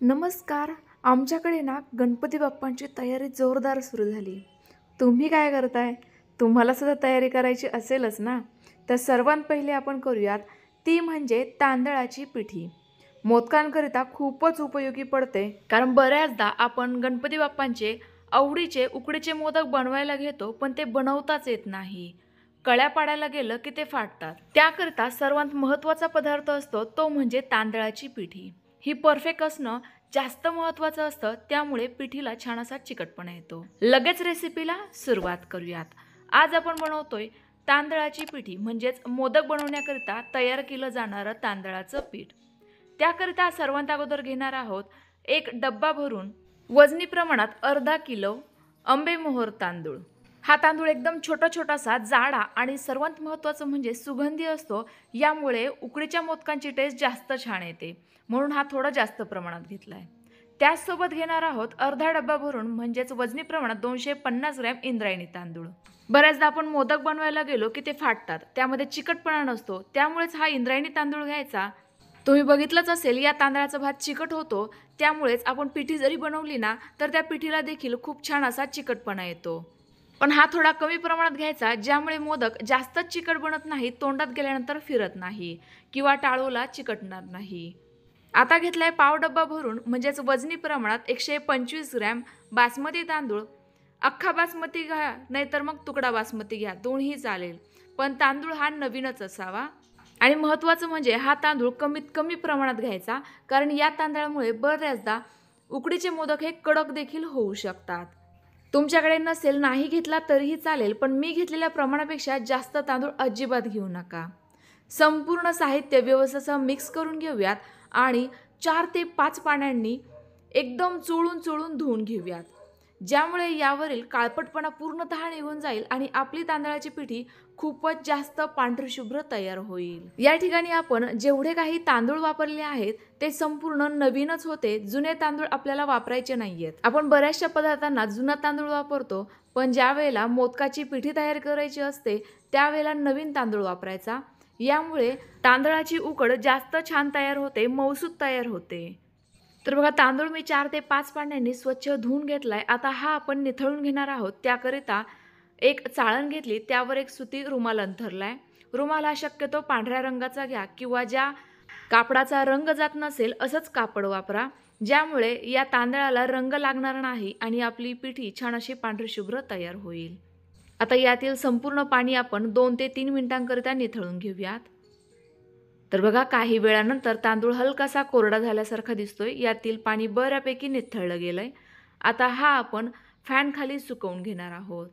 नमस्कार. आमच्याकडे ना गणपती बाप्पांची तयारी जोरदार सुरू झाली. तुम्ही काय करताय? तुम्हाला सुद्धा तयारी करायची असेलच ना? तर सर्वात पहिले आपण करूयात ती म्हणजे तांदळाची पिठी. मोदकांकरिता खूपच उपयोगी पडते, कारण बऱ्याचदा आपण गणपती बाप्पांचे आवडीचे उकडीचे मोदक बनवायला घेतो, पण ते बनवताच येत नाही. कळ्या पाडायला गेलं की ते फाटतात. त्याकरिता सर्वात महत्त्वाचा पदार्थ असतो तो म्हणजे तांदळाची पिठी. ही परफेक्ट असणं जास्त महत्त्वाचं असतं, त्यामुळे पिठीला छान असा चिकटपणा येतो. लगेच रेसिपीला सुरुवात करूयात. आज आपण बनवतोय तांदळाची पिठी, म्हणजेच मोदक बनवण्याकरिता तयार केलं जाणारं तांदळाचं पीठ. त्याकरिता सर्वात अगोदर घेणार आहोत एक डब्बा भरून वजनी प्रमाणात अर्धा किलो आंबेमोहोर तांदूळ. हा तांदूळ एकदम छोटासा जाडा आणि सर्वात महत्त्वाचं म्हणजे सुगंधी असतो, यामुळे उकडीच्या मोदकांची टेस्ट जास्त छान येते, म्हणून हा थोडा जास्त प्रमाणात घेतला आहे. त्याचसोबत घेणार आहोत अर्धा डब्बा भरून म्हणजेच वजनी प्रमाणात 250 ग्रॅम इंद्रायणी तांदूळ. बऱ्याचदा आपण मोदक बनवायला गेलो की ते फाटतात, त्यामध्ये चिकटपणा नसतो, त्यामुळेच हा इंद्रायणी तांदूळ घ्यायचा. तुम्ही बघितलंच असेल, या तांदळाचा भात चिकट होतो, त्यामुळेच आपण पिठी जरी बनवली ना तर त्या पिठीला देखील खूप छान असा चिकटपणा येतो. पण हा थोडा कमी प्रमाणात घ्यायचा, ज्यामुळे मोदक जास्तच चिकट बनत नाही, तोंडात गेल्यानंतर फिरत नाही किंवा टाळूला चिकटणार नाही. आता घेतलाय पाव डब्बा भरून म्हणजेच वजनी प्रमाणात 125 ग्रॅम बासमती तांदूळ. अख्खा बासमती घ्या नाहीतर मग तुकडा बासमती घ्या, दोन्ही चालेल, पण तांदूळ हा नवीनच असावा. आणि महत्त्वाचं म्हणजे हा तांदूळ कमीत कमी प्रमाणात घ्यायचा, कारण या तांदळामुळे बऱ्याचदा उकडीचे मोदक हे कडक देखील होऊ शकतात. तुमच्याकडे नसेल, नाही घेतला तरीही चालेल, पण मी घेतलेल्या प्रमाणापेक्षा जास्त तांदूळ अजिबात घेऊ नका. संपूर्ण साहित्य व्यवस्थित मिक्स करून घेऊयात आणि 4 ते 5 पाण्याने एकदम चोळून धुवून घेऊयात, ज्यामुळे यावरील काळपटपणा पूर्णतः निघून जाईल आणि आपली तांदळाची पिठी खूपच जास्त पांढरीशुभ्र तयार होईल. या ठिकाणी आपण जेवढे काही तांदूळ वापरले आहेत ते संपूर्ण नवीनच होते, जुने तांदूळ आपल्याला वापरायचे नाहीयेत. आपण बऱ्याचशा पदार्थांना जुना तांदूळ वापरतो, पण ज्या वेळेला मोदकाची पिठी तयार करायची असते त्यावेळेला नवीन तांदूळ वापरायचा. यामुळे तांदळाची उकड जास्त छान तयार होते, मऊसूत तयार होते. तर बघा, तांदूळ मी 4 ते 5 पाण्याने स्वच्छ धुवून घेतलाय. आता हा आपण निथळून घेणार आहोत. त्याकरिता एक चाळण घेतली, त्यावर एक सुती रुमाल अंथरलाय. रुमाल हा शक्यतो पांढऱ्या रंगाचा घ्या किंवा ज्या कापडाचा रंग जात नसेल असंच कापड वापरा, ज्यामुळे या तांदळाला रंग लागणार नाही आणि आपली पिठी छान अशी पांढरीशुभ्र तयार होईल. आता यातील संपूर्ण पाणी आपण 2 ते 3 मिनिटांकरिता निथळून घेऊयात. तर बघा, काही वेळानंतर तांदूळ हलकासा कोरडा झाल्यासारखा दिसतोय. यातील पाणी बऱ्यापैकी निथळलं गेलंय. आता हा आपण फॅन खाली सुकवून घेणार आहोत.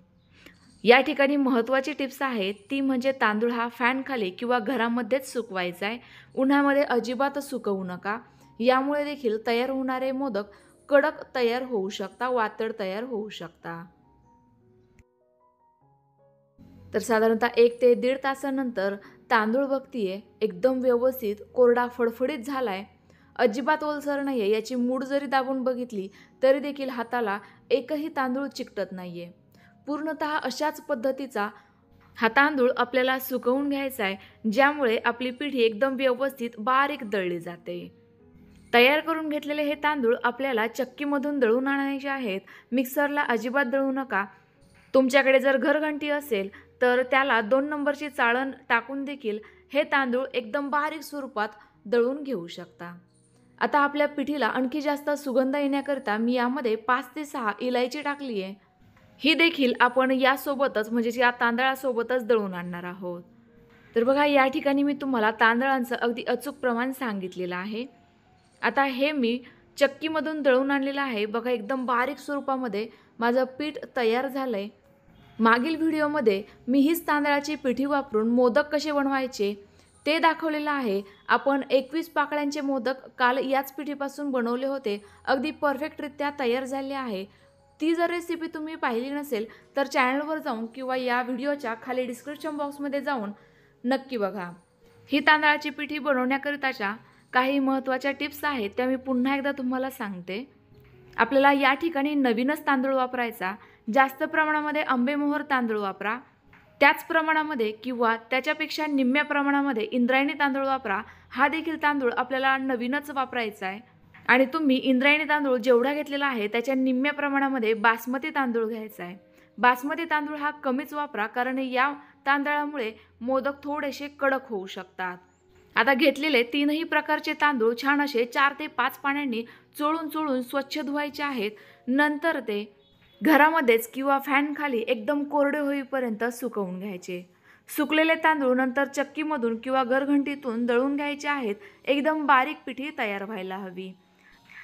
या ठिकाणी महत्त्वाची टिप्स आहे, ती म्हणजे तांदूळ हा फॅन खाली किंवा घरामध्येच सुकवायचा आहे. उन्हामध्ये अजिबात सुकवू नका. यामुळे देखील तयार होणारे मोदक कडक तयार होऊ शकता, वातड तयार होऊ शकता. तर साधारणतः 1 ते 1.5 तासानंतर तांदूळ बघतीये एकदम व्यवस्थित कोरडा फडफडीत झालाय, अजिबात ओलसर नाहीये. याची मूठ जरी दाबून बघितली तरी देखील हाताला एकही तांदूळ चिकटत नाहीये. पूर्णतः अशाच पद्धतीचा हा तांदूळ आपल्याला सुकवून घ्यायचा आहे, ज्यामुळे आपली पिठी एकदम व्यवस्थित बारीक दळली जाते. तयार करून घेतलेले हे तांदूळ आपल्याला चक्कीमधून दळून आणायचे आहेत. मिक्सरला अजिबात दळू नका. तुमच्याकडे जर घरघंटी असेल तर त्याला 2 नंबरची चाळण टाकून देखील हे तांदूळ एकदम बारीक स्वरूपात दळून घेऊ शकता. आता आपल्या पिठीला आणखी जास्त सुगंध येण्याकरिता मी यामध्ये 5 ते 6 इलायची टाकली आहे. ही देखील आपण यासोबतच म्हणजेच या तांदळासोबतच दळून आणणार आहोत. तर बघा, या ठिकाणी मी तुम्हाला तांदळांचं अगदी अचूक प्रमाण सांगितलेलं आहे. आता हे मी चक्कीमधून दळून आणलेलं आहे. बघा, एकदम बारीक स्वरूपामध्ये माझं पीठ तयार झालंय. मागील व्हिडिओमध्ये मी हीच तांदळाची पिठी वापरून मोदक कसे बनवायचे ते दाखवलेलं आहे. आपण 21 पाकळ्यांचे मोदक काल याच पिठीपासून बनवले होते, अगदी परफेक्टरित्या तयार झाले आहे. ती जर रेसिपी तुम्ही पाहिली नसेल तर चॅनलवर जाऊन किंवा या व्हिडिओच्या खाली डिस्क्रिप्शन बॉक्समध्ये जाऊन नक्की बघा. ही तांदळाची पिठी बनवण्याकरिताच्या काही महत्त्वाच्या टिप्स आहेत, त्या मी पुन्हा एकदा तुम्हाला सांगते. आपल्याला या ठिकाणी नवीनच तांदूळ वापरायचा. जास्त प्रमाणामध्ये आंबेमोहोर तांदूळ वापरा. त्याच प्रमाणामध्ये किंवा त्याच्यापेक्षा निम्म्या प्रमाणामध्ये इंद्रायणी तांदूळ वापरा. हा देखील तांदूळ आपल्याला नवीनच वापरायचा आहे. आणि तुम्ही इंद्रायणी तांदूळ जेवढा घेतलेला आहे त्याच्या निम्म्या प्रमाणामध्ये बासमती तांदूळ घ्यायचा आहे. बासमती तांदूळ हा कमीच वापरा, कारण या तांदळामुळे मोदक थोडेसे कडक होऊ शकतात. आता घेतलेले तीनही प्रकारचे तांदूळ छान असे 4 ते 5 पाण्याने चोळून चोळून स्वच्छ धुवायचे आहेत. नंतर ते घरामध्येच किंवा फॅन खाली एकदम कोरडे होईपर्यंत सुकवून घ्यायचे. सुकलेले तांदूळ नंतर चक्कीमधून किंवा घरघंटीतून दळून घ्यायचे आहेत. एकदम बारीक पिठी तयार व्हायला हवी.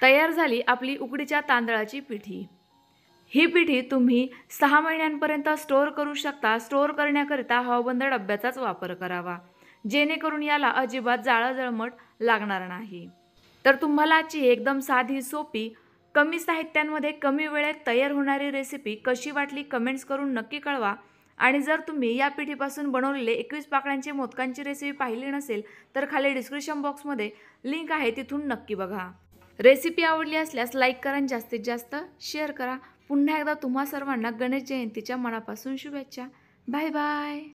तयार झाली आपली उकडीच्या तांदळाची पिठी. ही पिठी तुम्ही 6 महिन्यांपर्यंत स्टोअर करू शकता. स्टोअर करण्याकरिता हवाबंद डब्याचाच वापर करावा, जेणेकरून याला अजिबात जाळं-जळमट लागणार नाही. तर तुम्हाला आजची एकदम साधी, सोपी, कमी साहित्यांमध्ये कमी वेळेत तयार होणारी रेसिपी कशी वाटली कमेंट्स करून नक्की कळवा. आणि जर तुम्ही या पिठीपासून बनवलेले 21 पाकळ्यांची मोदकांची रेसिपी पाहिली नसेल तर खाली डिस्क्रिप्शन बॉक्समध्ये लिंक आहे, तिथून नक्की बघा. रेसिपी आवडली असल्यास लाईक करा आणि जास्तीत जास्त शेअर करा. पुन्हा एकदा तुम्हा सर्वांना गणेश जयंतीच्या मनापासून शुभेच्छा. Bye bye.